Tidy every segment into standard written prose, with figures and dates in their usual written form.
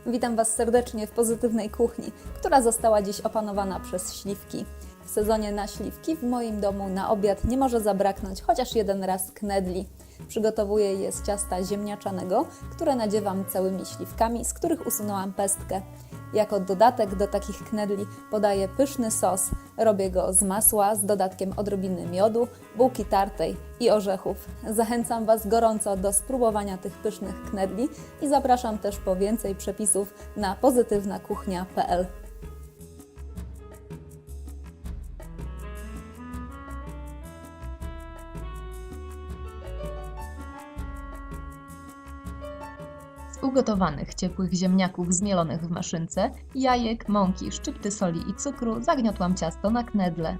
Witam Was serdecznie w Pozytywnej Kuchni, która została dziś opanowana przez śliwki. W sezonie na śliwki w moim domu na obiad nie może zabraknąć chociaż jeden raz knedli. Przygotowuję je z ciasta ziemniaczanego, które nadziewam całymi śliwkami, z których usunęłam pestkę. Jako dodatek do takich knedli podaję pyszny sos. Robię go z masła z dodatkiem odrobiny miodu, bułki tartej i orzechów. Zachęcam Was gorąco do spróbowania tych pysznych knedli i zapraszam też po więcej przepisów na pozytywnakuchnia.pl. Z ugotowanych ciepłych ziemniaków zmielonych w maszynce, jajek, mąki, szczypty soli i cukru zagniotłam ciasto na knedle.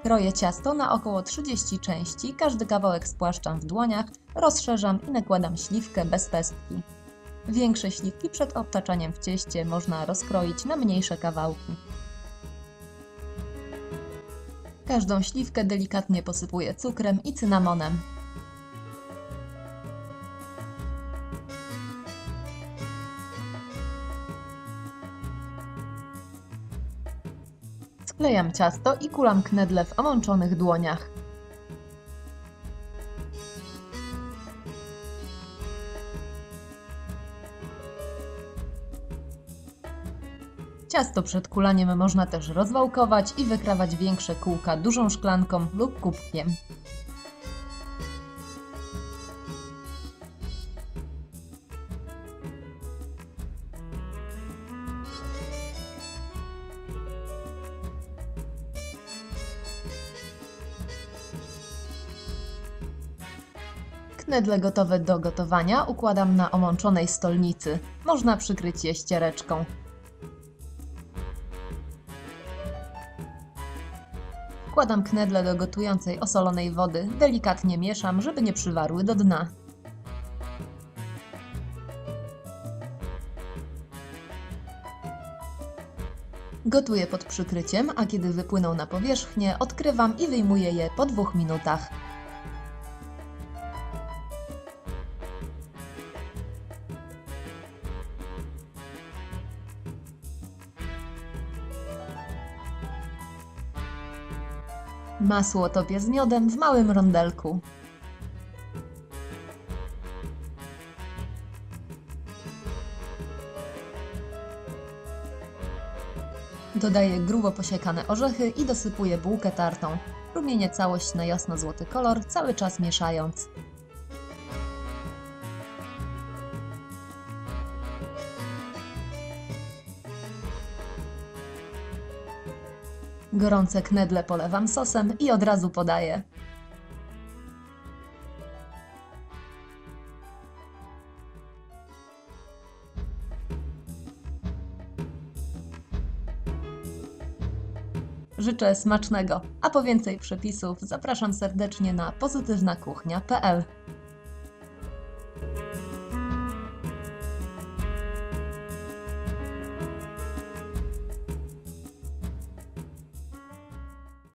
Kroję ciasto na około 30 części, każdy kawałek spłaszczam w dłoniach, rozszerzam i nakładam śliwkę bez pestki. Większe śliwki przed obtaczaniem w cieście można rozkroić na mniejsze kawałki. Każdą śliwkę delikatnie posypuję cukrem i cynamonem. Sklejam ciasto i kulam knedle w omączonych dłoniach. Ciasto przed kulaniem można też rozwałkować i wykrawać większe kółka dużą szklanką lub kubkiem. Knedle gotowe do gotowania układam na omączonej stolnicy. Można przykryć je ściereczką. Wkładam knedle do gotującej osolonej wody, delikatnie mieszam, żeby nie przywarły do dna. Gotuję pod przykryciem, a kiedy wypłyną na powierzchnię, odkrywam i wyjmuję je po 2 minutach. Masło topię z miodem w małym rondelku. Dodaję grubo posiekane orzechy i dosypuję bułkę tartą. Rumienię całość na jasno-złoty kolor, cały czas mieszając. Gorące knedle polewam sosem i od razu podaję. Życzę smacznego, a po więcej przepisów zapraszam serdecznie na pozytywnakuchnia.pl.